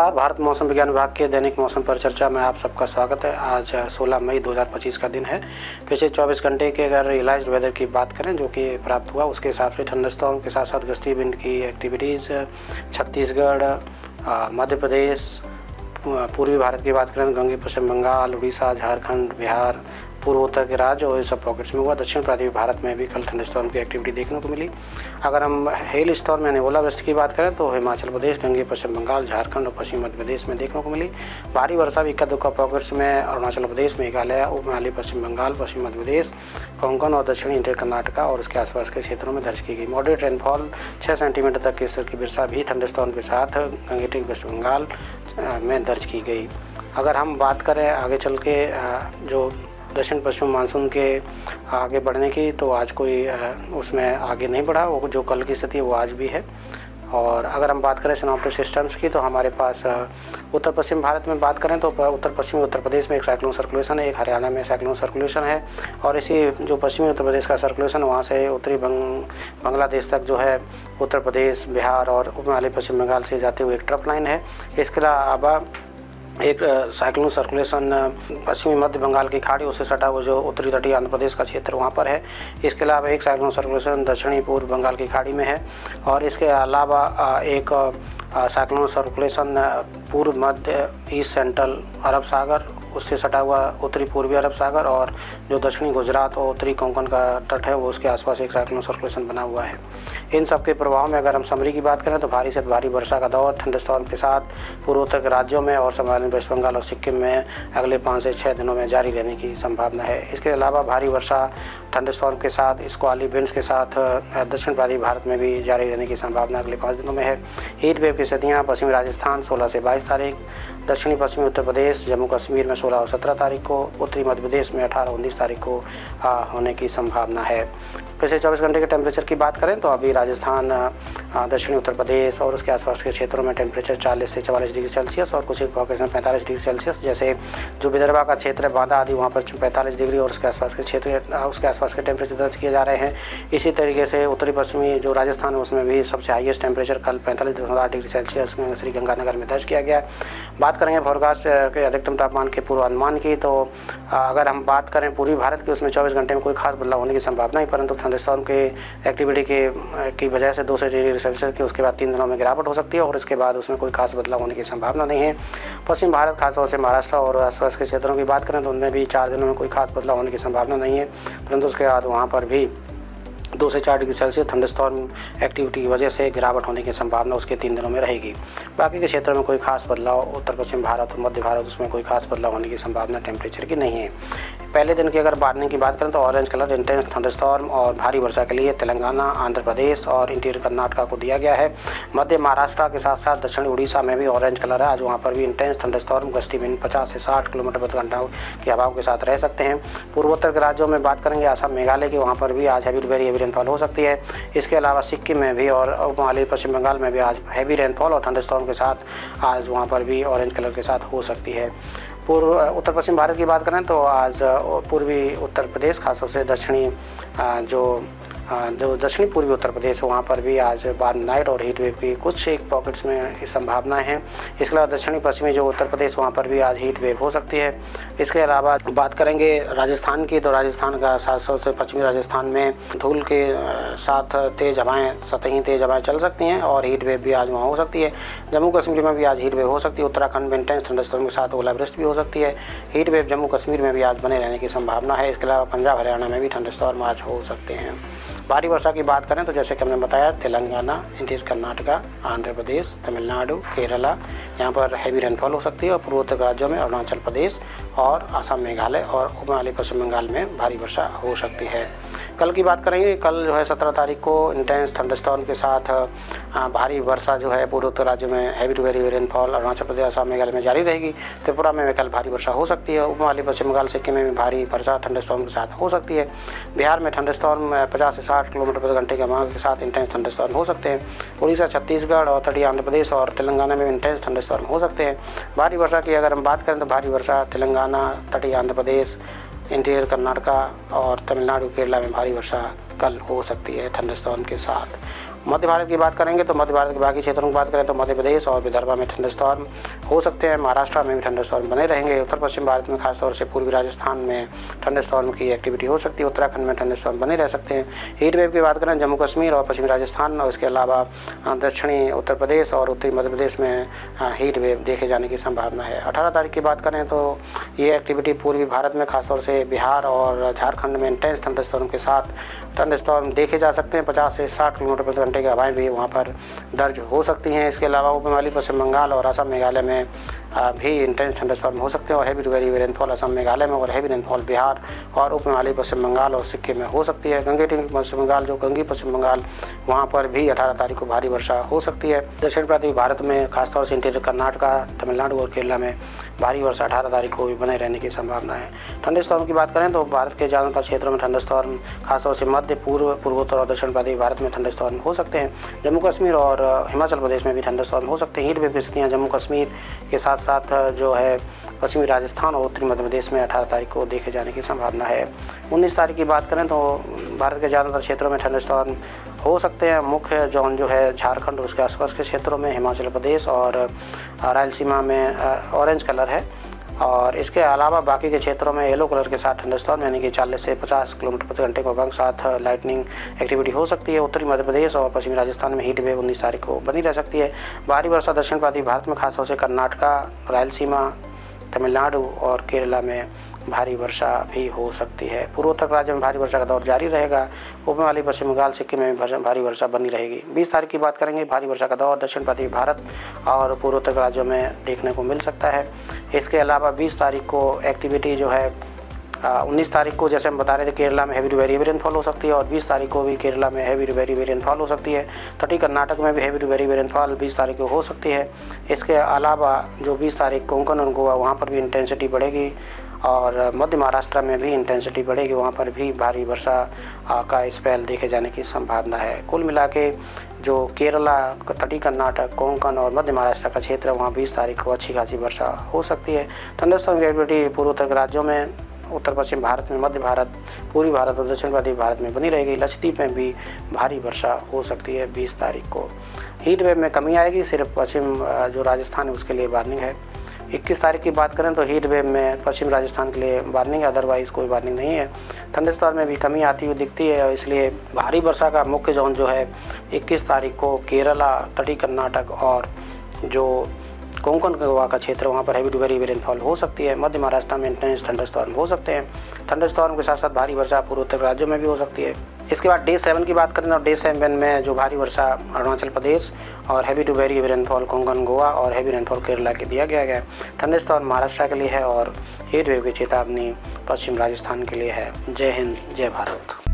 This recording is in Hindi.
नमस्कार। भारत मौसम विज्ञान विभाग के दैनिक मौसम पर चर्चा में आप सबका स्वागत है। आज 16 मई 2025 का दिन है। पिछले 24 घंटे के अगर रियलाइज्ड वेदर की बात करें जो कि प्राप्त हुआ, उसके हिसाब से थंडरस्टॉर्म के साथ साथ गस्ती विंड की एक्टिविटीज़ छत्तीसगढ़, मध्य प्रदेश, पूर्वी भारत की बात करें गंगे, पश्चिम बंगाल, उड़ीसा, झारखंड, बिहार, पूर्वोत्तर के राज्य और ये सब पॉकेट्स में हुआ। दक्षिण प्रांतीय भारत में भी कल थंडरस्टॉर्म की एक्टिविटी देखने को मिली। अगर हम हेल स्टॉर्म यानी ओलावृष्टि की बात करें तो हिमाचल प्रदेश, गंगे, पश्चिम बंगाल, झारखंड और पश्चिम मध्य प्रदेश में देखने को मिली। भारी वर्षा भी इक्का दुक्का पॉकेट्स में अरुणाचल प्रदेश, मेघालय, उप हिमालय, पश्चिम बंगाल, पश्चिम मध्य प्रदेश, कोंकण और दक्षिणी इंटर कर्नाटका और उसके आसपास के क्षेत्रों में दर्ज की गई। मॉडरेट रेनफॉल 6 सेंटीमीटर तक के स्तर की वर्षा भी थंडरस्टॉर्म के साथ गंगेटिक वेस्ट बंगाल में दर्ज की गई। अगर हम बात करें आगे चल के जो दक्षिण पश्चिम मानसून के आगे बढ़ने की, तो आज कोई उसमें आगे नहीं बढ़ा। वो जो कल की स्थिति है वो आज भी है। और अगर हम बात करें सिनॉप्टिक सिस्टम्स की, तो हमारे पास उत्तर पश्चिम भारत में बात करें तो उत्तर पश्चिमी उत्तर प्रदेश में एक साइक्लोन सर्कुलेशन है, एक हरियाणा में साइक्लोन सर्कुलेशन है। और इसी जो पश्चिमी उत्तर प्रदेश का सर्कुलेशन, वहाँ से उत्तरी बांग्लादेश तक जो है उत्तर प्रदेश, बिहार और उप हिमालय पश्चिम बंगाल से जाते हुए एक ट्रफ लाइन है। इसके अलावा एक साइक्लोन सर्कुलेशन पश्चिमी मध्य बंगाल की खाड़ी उससे सटा हुआ जो उत्तरी तटीय आंध्र प्रदेश का क्षेत्र वहाँ पर है। इसके अलावा एक साइक्लोन सर्कुलेशन दक्षिणी पूर्व बंगाल की खाड़ी में है। और इसके अलावा एक साइक्लोन सर्कुलेशन पूर्व मध्य ईस्ट सेंट्रल अरब सागर उससे सटा हुआ उत्तरी पूर्वी अरब सागर और जो दक्षिणी गुजरात और उत्तरी कोंकण का तट है वो उसके आसपास एक साइक्लोन सर्कुलेशन बना हुआ है। इन सब के प्रभाव में अगर हम समरी की बात करें तो भारी से भारी वर्षा का दौर थंडरस्टॉर्म के साथ पूर्वोत्तर के राज्यों में और सम्मेलन वेस्ट बंगाल और सिक्किम में अगले 5 से 6 दिनों में जारी रहने की संभावना है। इसके अलावा भारी वर्षा थंडरस्टॉर्म के साथ स्क्वाली विंड्स के साथ दक्षिण प्रांतीय भारत में भी जारी रहने की संभावना अगले 5 दिनों में है। हीट वेव की स्थितियाँ पश्चिमी राजस्थान 16 से 22 तारीख, दक्षिणी पश्चिमी उत्तर प्रदेश, जम्मू कश्मीर में 16 और 17 तारीख को, उत्तरी मध्य प्रदेश में 18 और 19 तारीख को होने की संभावना है। पिछले 24 घंटे के टेम्परेचर की बात करें तो अभी राजस्थान, दक्षिणी उत्तर प्रदेश और उसके आसपास के क्षेत्रों में टेम्परेचर 40 से 44 डिग्री सेल्सियस और कुछ पॉकेट्स में 45 डिग्री सेल्सियस, जैसे जो विदर्भा का क्षेत्र है बांदा आदि वहाँ पर 45 डिग्री और उसके आसपास के क्षेत्र उसके आसपास के टेम्परेचर दर्ज किए जा रहे हैं। इसी तरीके से उत्तरी पश्चिमी जो राजस्थान है उसमें भी सबसे हाईएस्ट टेम्परेचर कल 45.8 डिग्री सेल्सियस श्री गंगानगर में दर्ज किया गया। बात करेंगे फोरकास्ट के अधिकतम तापमान के पूर्वानुमान की, तो अगर हम बात करें पूर्वी भारत की, उसमें 24 घंटे में कोई खास बदलाव होने की संभावना नहीं, परंतु थंडरस्टॉर्म के एक्टिविटी की वजह से 2 से 3 डिग्री सेल्सियस की उसके बाद 3 दिनों में गिरावट हो सकती है और इसके बाद उसमें कोई खास बदलाव होने की संभावना नहीं है। पश्चिम भारत खासतौर से महाराष्ट्र और आसपास के क्षेत्रों की बात करें तो उनमें भी 4 दिनों में कोई खास बदलाव होने की संभावना नहीं है, परंतु उसके बाद वहाँ पर भी 2 से 4 डिग्री सेल्सियस थंडरस्टॉर्म एक्टिविटी की वजह से गिरावट होने की संभावना उसके 3 दिनों में रहेगी। बाकी के क्षेत्रों में कोई खास बदलाव, उत्तर पश्चिम भारत और मध्य भारत, उसमें कोई खास बदलाव होने की संभावना टेम्परेचर की नहीं है। पहले दिन की अगर वार्निंग की बात करें तो ऑरेंज कलर इंटेंस थंडरस्टॉर्म और भारी वर्षा के लिए तेलंगाना, आंध्र प्रदेश और इंटीरियर कर्नाटका को दिया गया है। मध्य महाराष्ट्र के साथ साथ दक्षिणी उड़ीसा में भी ऑरेंज कलर है। आज वहाँ पर भी इंटेंस थंडरस्टॉर्म गस्ती विंड 50 से 60 किलोमीटर प्रति घंटा की हवाओं के साथ रह सकते हैं। पूर्वोत्तर के राज्यों में बात करेंगे असम, मेघालय की, वहाँ पर भी आज heavy to very heavy rainfall हो सकती है। इसके अलावा सिक्किम में भी और उप हिमालय पश्चिम बंगाल में भी आज हैवी रेनफॉल और थंडरस्टॉर्म के साथ आज वहाँ पर भी ऑरेंज कलर के साथ हो सकती है। उत्तर पश्चिम भारत की बात करें तो आज पूर्वी उत्तर प्रदेश खासतौर से जो दक्षिणी पूर्वी उत्तर प्रदेश है वहाँ पर भी आज बाद नाइट और हीट वेव की कुछ एक पॉकेट्स में संभावनाएं हैं। इसके अलावा दक्षिणी पश्चिमी जो उत्तर प्रदेश वहाँ पर भी आज हीट वेव हो सकती है। इसके अलावा बात करेंगे राजस्थान की, तो राजस्थान का खासतौर से पश्चिमी राजस्थान में धूल के साथ तेज़ हवाएँ, सतही तेज़ हवाएँ चल सकती हैं और हीट वेव भी आज वहाँ हो सकती है। जम्मू कश्मीर में भी आज हीट वेव हो सकती है। उत्तराखंड में इंटेंस थंडरस्टॉर्म के साथ ओलावृष्टि भी हो सकती है। हीट वेव जम्मू कश्मीर में भी आज बने रहने की संभावना है। इसके अलावा पंजाब, हरियाणा में भी थंडरस्टॉर्म आज हो सकते हैं। भारी वर्षा की बात करें तो जैसे कि हमने बताया तेलंगाना, इंटीरियर कर्नाटका, आंध्र प्रदेश, तमिलनाडु, केरला, यहाँ पर हैवी रेनफॉल हो सकती है और पूर्वोत्तर राज्यों में अरुणाचल प्रदेश और असम, मेघालय और उप हिमालय पश्चिम बंगाल में भारी वर्षा हो सकती है। कल की बात करेंगे, कल जो है 17 तारीख को इंटेंस थंडरस्टॉर्म के साथ भारी वर्षा जो है पूर्वोत्तर राज्यों में heavy to very heavy Arunachal Pradesh, Assam, Meghalaya में जारी रहेगी। त्रिपुरा में कल भारी वर्षा हो सकती है। उप हिमालय पश्चिम बंगाल, सिक्किम में भी भारी वर्षा थंडरस्टॉर्म के साथ हो सकती है। बिहार में थंडरस्टॉर्म 50 से 60 किलोमीटर प्रति घंटे के हवा के साथ इंटेंस थंडरस्टॉर्म हो सकते हैं। उड़ीसा, छत्तीसगढ़ और तटीय आंध्र प्रदेश और तेलंगाना में इंटेंस थंडरस्टॉर्म हो सकते हैं। भारी वर्षा की अगर हम बात करें तो भारी वर्षा तेलंगाना, तटीय आंध्र प्रदेश, इंटीरियर कर्नाटका और तमिलनाडु, केरला में भारी वर्षा कल हो सकती है थंडरस्टॉर्म के साथ। मध्य भारत की बात करेंगे तो मध्य भारत के बाकी क्षेत्रों की बात करें तो मध्य प्रदेश और विदर्भ में थंडरस्टॉर्म हो सकते हैं। महाराष्ट्र में भी थंडरस्टॉर्म बने रहेंगे। उत्तर पश्चिम भारत में खासतौर से पूर्वी राजस्थान में थंडरस्टॉर्म की एक्टिविटी हो सकती है। उत्तराखंड में थंडरस्टॉर्म बने रह सकते हैं। हीट वेव की बात करें जम्मू कश्मीर और पश्चिमी राजस्थान और इसके अलावा दक्षिणी उत्तर प्रदेश और उत्तरी मध्य प्रदेश में हीट वेव देखे जाने की संभावना है। 18 तारीख की बात करें तो ये एक्टिविटी पूर्वी भारत में खासतौर से बिहार और झारखंड में इंटेंस थंडरस्टॉर्म के साथ थंडरस्टॉर्म देखे जा सकते हैं। 50 से 60 किलोमीटर प्रति घंटे की हवाएं भी वहाँ पर दर्ज हो सकती हैं। इसके अलावा उप हिमालय पश्चिम बंगाल और असम मेघालय में भी इंटेंस थंडरस्टॉर्म हो सकते हैं और heavy to very rainfall Assam Meghalaya में और हैवी रेनफॉल बिहार और उप हिमालय पश्चिम बंगाल और सिक्किम में हो सकती है। गंगे पश्चिम बंगाल जो गंगी पश्चिम बंगाल वहाँ पर भी 18 तारीख को भारी वर्षा हो सकती है। दक्षिण पूर्वी भारत में खासतौर से इंटीरियर कर्नाटका, तमिलनाडु और केरला में भारी वर्षा 18 तारीख को भी बने रहने की संभावना है। थंडरस्टॉर्म की बात करें तो भारत के ज़्यादातर क्षेत्रों में थंडरस्टॉर्म खासतौर से मध्य पूर्वोत्तर और दक्षिण पूर्वी भारत में थंडरस्टॉर्म हो सकते हैं। जम्मू कश्मीर और हिमाचल प्रदेश में भी थंडरस्टॉर्म हो सकते हैं। हीट वेव की स्थितियाँ जम्मू कश्मीर के साथ साथ जो है पश्चिमी राजस्थान और उत्तरी मध्य प्रदेश में 18 तारीख को देखे जाने की संभावना है। 19 तारीख की बात करें तो भारत के ज़्यादातर क्षेत्रों में थंडरस्टॉर्म हो सकते हैं। मुख्य जोन जो है झारखंड और उसके आसपास के क्षेत्रों में, हिमाचल प्रदेश और रायलसीमा में ऑरेंज कलर है और इसके अलावा बाकी के क्षेत्रों में येलो कलर के साथ थंडरस्टॉर्म यानी कि 40 से 50 किलोमीटर प्रति घंटे के वेग साथ लाइटनिंग एक्टिविटी हो सकती है। उत्तरी मध्य प्रदेश और पश्चिमी राजस्थान में हीट वेव 19 तारीख को बनी रह सकती है। भारी वर्षा दक्षिण पूर्वी भारत में खासतौर से कर्नाटका, रायलसीमा, तमिलनाडु और केरला में भारी वर्षा भी हो सकती है। पूर्वोत्तर राज्य में भारी वर्षा का दौर जारी रहेगा। उप हिमालय पश्चिम बंगाल, सिक्किम में भारी वर्षा बनी रहेगी। 20 तारीख की बात करेंगे, भारी वर्षा का दौर दक्षिण पूर्वी भारत और पूर्वोत्तर राज्यों में देखने को मिल सकता है। इसके अलावा 20 तारीख को एक्टिविटी जो है 19 तारीख को जैसे हम बता रहे थे केरला में हैवी टू वेरी रेनफॉल हो सकती है और 20 तारीख को भी केरला में हैवी टू वेरी रेनफॉल हो सकती है। तटीय कर्नाटक में भी हैवी टू वेरी रेनफॉल 20 तारीख को हो सकती है। इसके अलावा जो 20 तारीख कोंकण और गोवा वहाँ पर भी इंटेंसिटी बढ़ेगी और मध्य महाराष्ट्र में भी इंटेंसिटी बढ़ेगी, वहाँ पर भी भारी वर्षा का स्पेल देखे जाने की संभावना है। कुल मिला के जो केरला, तटीय कर्नाटक, कोंकण और मध्य महाराष्ट्र का क्षेत्र है वहाँ 20 तारीख को अच्छी खासी वर्षा हो सकती है। थंडरस्टॉर्म की एक्टिविटी पूर्वोत्तर के राज्यों में, उत्तर पश्चिम भारत में, मध्य भारत, पूर्वी भारत और दक्षिण पूर्वी भारत में बनी रहेगी। लक्षद्वीप में भी भारी वर्षा हो सकती है 20 तारीख को। हीट वेव में कमी आएगी, सिर्फ पश्चिम जो राजस्थान है उसके लिए वार्निंग है। 21 तारीख की बात करें तो हीट वेव में पश्चिम राजस्थान के लिए वार्निंग है, अदरवाइज़ कोई वार्निंग नहीं है। थंडरस्टॉर्म में भी कमी आती हुई दिखती है और इसलिए भारी वर्षा का मुख्य जोन जो है 21 तारीख को केरला, तटीय कर्नाटक और जो कोंकण गोवा का क्षेत्र वहाँ पर हैवी टू वेरी रेनफॉल हो सकती है। मध्य महाराष्ट्र में इंटेंस थंडरस्टॉर्म हो सकते हैं। थंडरस्टॉर्म के साथ साथ भारी वर्षा पूर्वोत्तर राज्यों में भी हो सकती है। इसके बाद डे 7 की बात करें तो डे 7 में जो भारी वर्षा अरुणाचल प्रदेश और heavy to very rainfall Konkan Goa और हैवी रेनफॉल केरला के दिया गया है। थंडरस्टॉर्म महाराष्ट्र के लिए है और हीट वेव की चेतावनी पश्चिम राजस्थान के लिए है। जय हिंद, जय भारत।